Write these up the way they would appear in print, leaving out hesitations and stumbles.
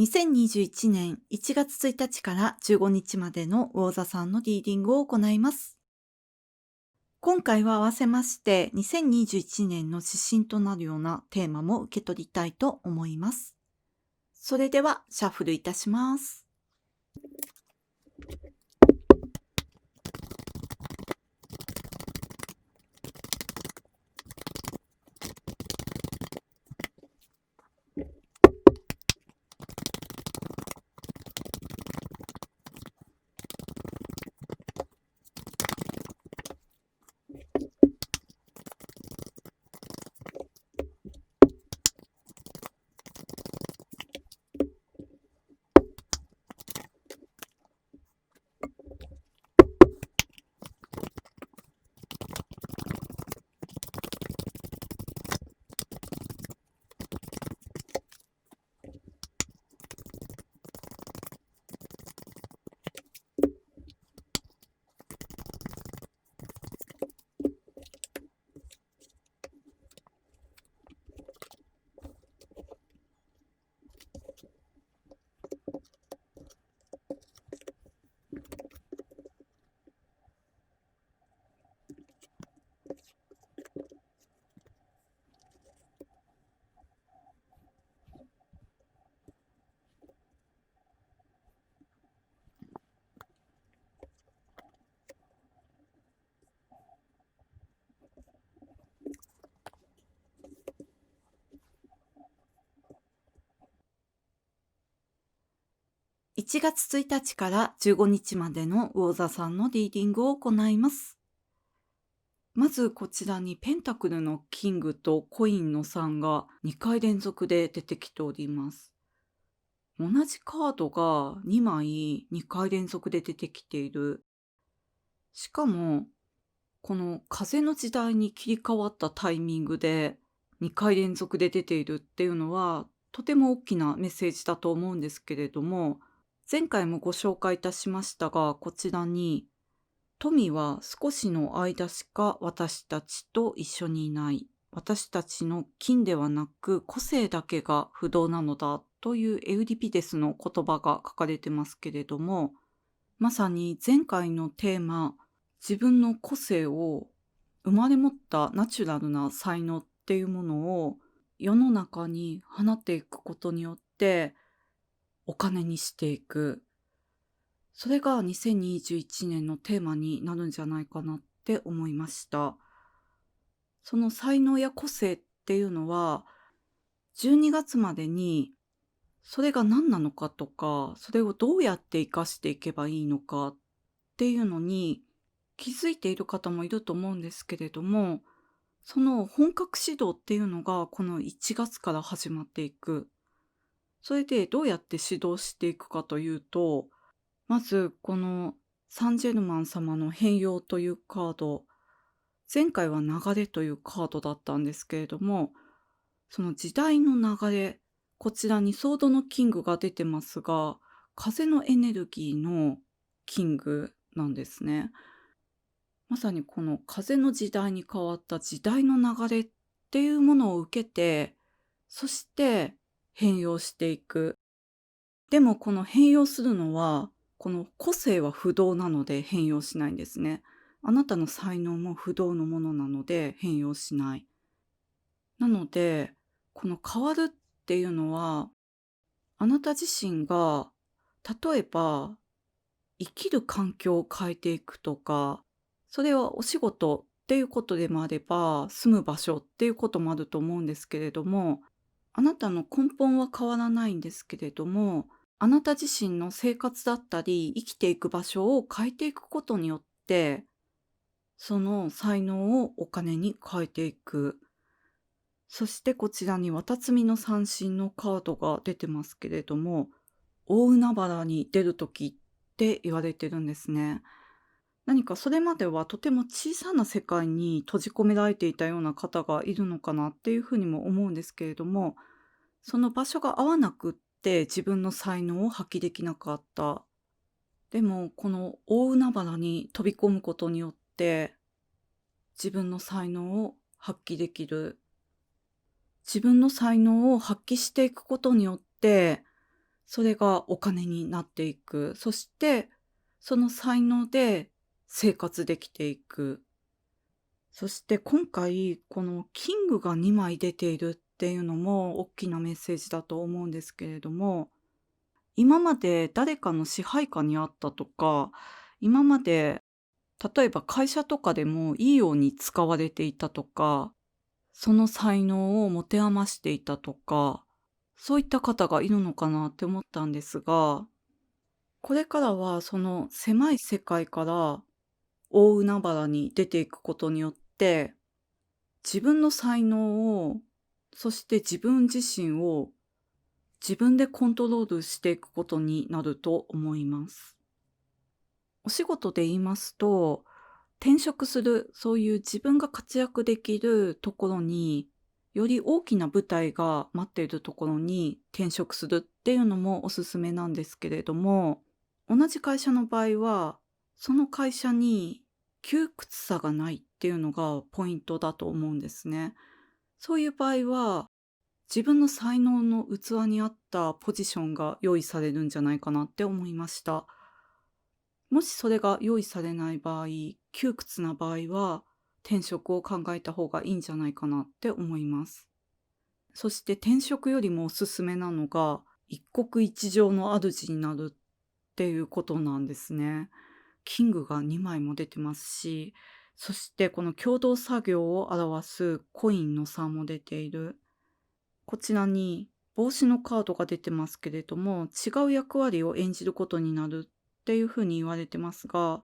2021年1月1日から15日までの魚座さんのリーディングを行います。今回は合わせまして2021年の指針となるようなテーマも受け取りたいと思います。それではシャッフルいたします。1月1日から15日までの魚座さんのリーディングを行います。まずこちらにペンタクルのキングとコインの3が2回連続で出てきております。同じカードが2枚2回連続で出てきている。しかも、この風の時代に切り替わったタイミングで2回連続で出ているっていうのは、とても大きなメッセージだと思うんですけれども、前回もご紹介いたしましたが、こちらに、富は少しの間しか私たちと一緒にいない。私たちの金ではなく個性だけが不動なのだというエウリピデスの言葉が書かれてますけれども、まさに前回のテーマ、自分の個性を生まれ持ったナチュラルな才能っていうものを世の中に放っていくことによってお金にしていく。それが2021年のテーマになるんじゃないかなって思いました。その才能や個性っていうのは12月までにそれが何なのかとか、それをどうやって活かしていけばいいのかっていうのに気づいている方もいると思うんですけれども、その本格指導っていうのがこの1月から始まっていく。それでどうやって指導していくかというと、まずこのサンジェルマン様の変容というカード、前回は流れというカードだったんですけれども、その時代の流れ、こちらにソードのキングが出てますが、風のエネルギーのキングなんですね。まさにこの風の時代に変わった時代の流れっていうものを受けて、そして変容していく。でもこの変容するのは、この個性は不動なので変容しないんですね。あなたの才能も不動のものなので変容しない。なので、この変わるっていうのは、あなた自身が、例えば生きる環境を変えていくとか、それはお仕事っていうことでもあれば、住む場所っていうこともあると思うんですけれども、あなたの根本は変わらないんですけれども、あなた自身の生活だったり、生きていく場所を変えていくことによって、その才能をお金に変えていく。そしてこちらに渡積みの三振のカードが出てますけれども、大海原に出る時って言われてるんですね。何かそれまではとても小さな世界に閉じ込められていたような方がいるのかなっていうふうにも思うんですけれども、その場所が合わなくって自分の才能を発揮できなかった。でもこの大海原に飛び込むことによって自分の才能を発揮できる。自分の才能を発揮していくことによって、それがお金になっていく。そして、その才能で生活できていく。そして今回、このキングが2枚出ているっていうのも大きなメッセージだと思うんですけれども、今まで誰かの支配下にあったとか、今まで例えば会社とかでもいいように使われていたとか、その才能を持て余していたとか、そういった方がいるのかなって思ったんですが、これからはその狭い世界から大海原に出ていくことによって、自分の才能を、そして自分自身を自分でコントロールしていくことになると思います。お仕事で言いますと、転職する、そういう自分が活躍できるところに、より大きな舞台が待っているところに転職するっていうのもおすすめなんですけれども、同じ会社の場合は、その会社に窮屈さがないっていうのがポイントだと思うんですね。そういう場合は、自分の才能の器に合ったポジションが用意されるんじゃないかなって思いました。もしそれが用意されない場合、窮屈な場合は、転職を考えた方がいいんじゃないかなって思います。そして転職よりもおすすめなのが、一国一城の主になるっていうことなんですね。キングが2枚も出てますし、そしてこの共同作業を表すコインの3も出ている。こちらに帽子のカードが出てますけれども、違う役割を演じることになるっていうふうに言われてますが、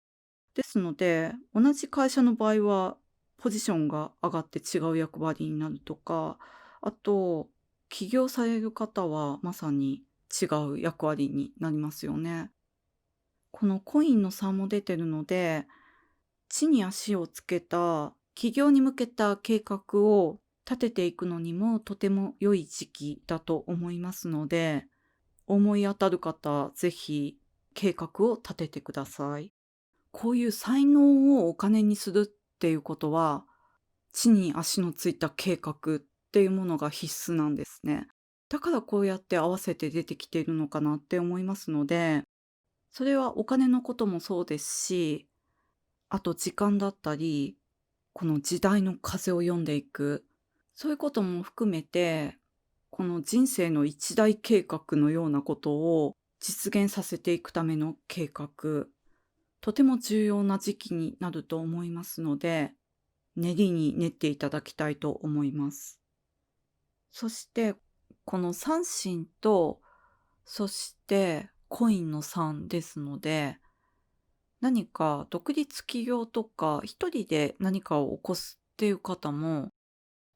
ですので、同じ会社の場合は、ポジションが上がって違う役割になるとか、あと、起業される方はまさに違う役割になりますよね。このコインの差も出てるので、地に足をつけた起業に向けた計画を立てていくのにもとても良い時期だと思いますので、思い当たる方、ぜひ計画を立ててください。こういう才能をお金にするっていうことは、地に足のついた計画っていうものが必須なんですね。だからこうやって合わせて出てきているのかなって思いますので、それはお金のこともそうですし、あと時間だったり、この時代の風を読んでいく、そういうことも含めて、この人生の一大計画のようなことを実現させていくための計画、とても重要な時期になると思いますので、練りに練っていただきたいと思います。そして、この三神と、そしてコインの3ですので、何か独立起業とか、一人で何かを起こすっていう方も、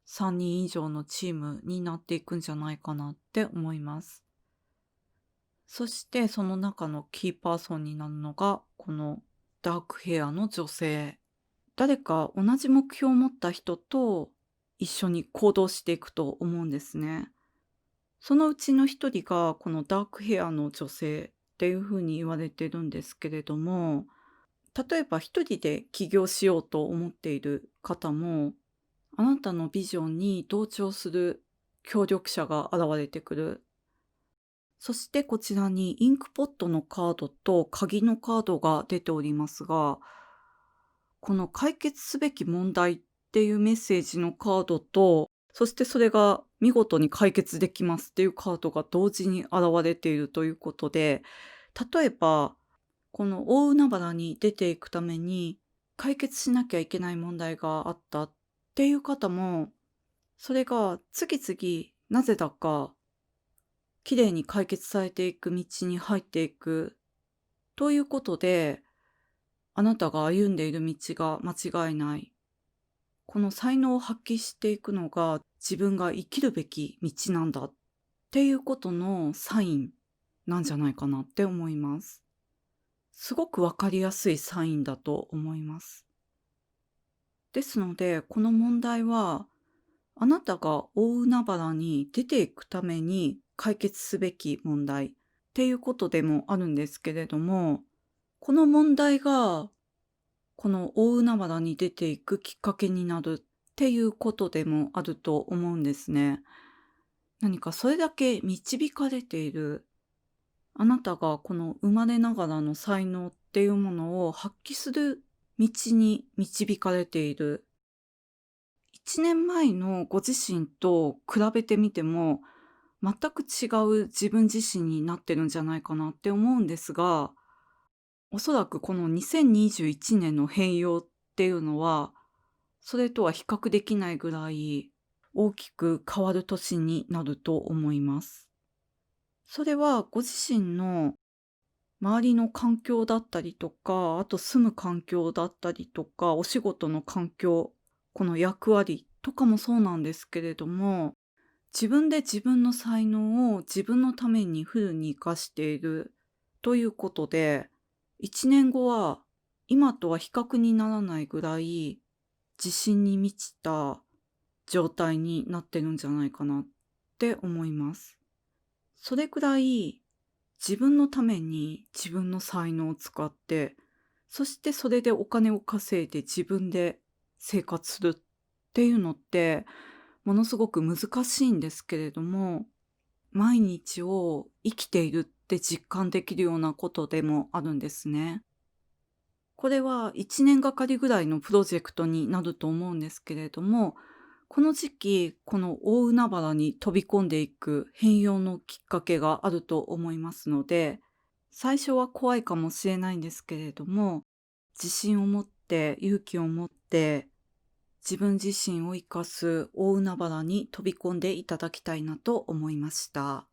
3人以上のチームになっていくんじゃないかなって思います。そしてその中のキーパーソンになるのが、このダークヘアの女性。誰か同じ目標を持った人と一緒に行動していくと思うんですね。そのうちの一人がこのダークヘアの女性っていうふうに言われてるんですけれども、例えば一人で起業しようと思っている方も、あなたのビジョンに同調する協力者が現れてくる。そしてこちらにインクポットのカードと鍵のカードが出ておりますが、この解決すべき問題っていうメッセージのカードと、そしてそれが見事に解決できますっていうカードが同時に現れているということで、例えば、この大海原に出ていくために解決しなきゃいけない問題があったっていう方も、それが次々なぜだか綺麗に解決されていく道に入っていくということで、あなたが歩んでいる道が間違いない。この才能を発揮していくのが自分が生きるべき道なんだっていうことのサインなんじゃないかなって思います。すごくわかりやすいサインだと思います。ですので、この問題は、あなたが大海原に出ていくために解決すべき問題っていうことでもあるんですけれども、この問題がこの大海原に出ていくきっかけになるっていうことでもあると思うんですね。何かそれだけ導かれている。あなたがこの生まれながらの才能っていうものを発揮する道に導かれている。1年前のご自身と比べてみても、全く違う自分自身になってるんじゃないかなって思うんですが、おそらくこの2021年の変容っていうのは、それとは比較できないぐらい大きく変わる年になると思います。それはご自身の周りの環境だったりとか、あと住む環境だったりとか、お仕事の環境、この役割とかもそうなんですけれども、自分で自分の才能を自分のためにフルに活かしているということで、1年後は今とは比較にならないぐらい自信に満ちた状態になってるんじゃないかなって思います。それくらい自分のために自分の才能を使って、そしてそれでお金を稼いで自分で生活するっていうのって、ものすごく難しいんですけれども、毎日を生きているって実感できるようなことでもあるんですね。これは1年がかりぐらいのプロジェクトになると思うんですけれども、この時期、この大海原に飛び込んでいく変容のきっかけがあると思いますので、最初は怖いかもしれないんですけれども、自信を持って勇気を持って自分自身を生かす大海原に飛び込んでいただきたいなと思いました。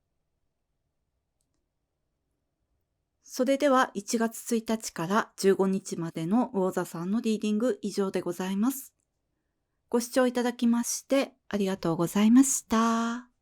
それでは1月1日から15日までの魚座さんのリーディング以上でございます。ご視聴いただきましてありがとうございました。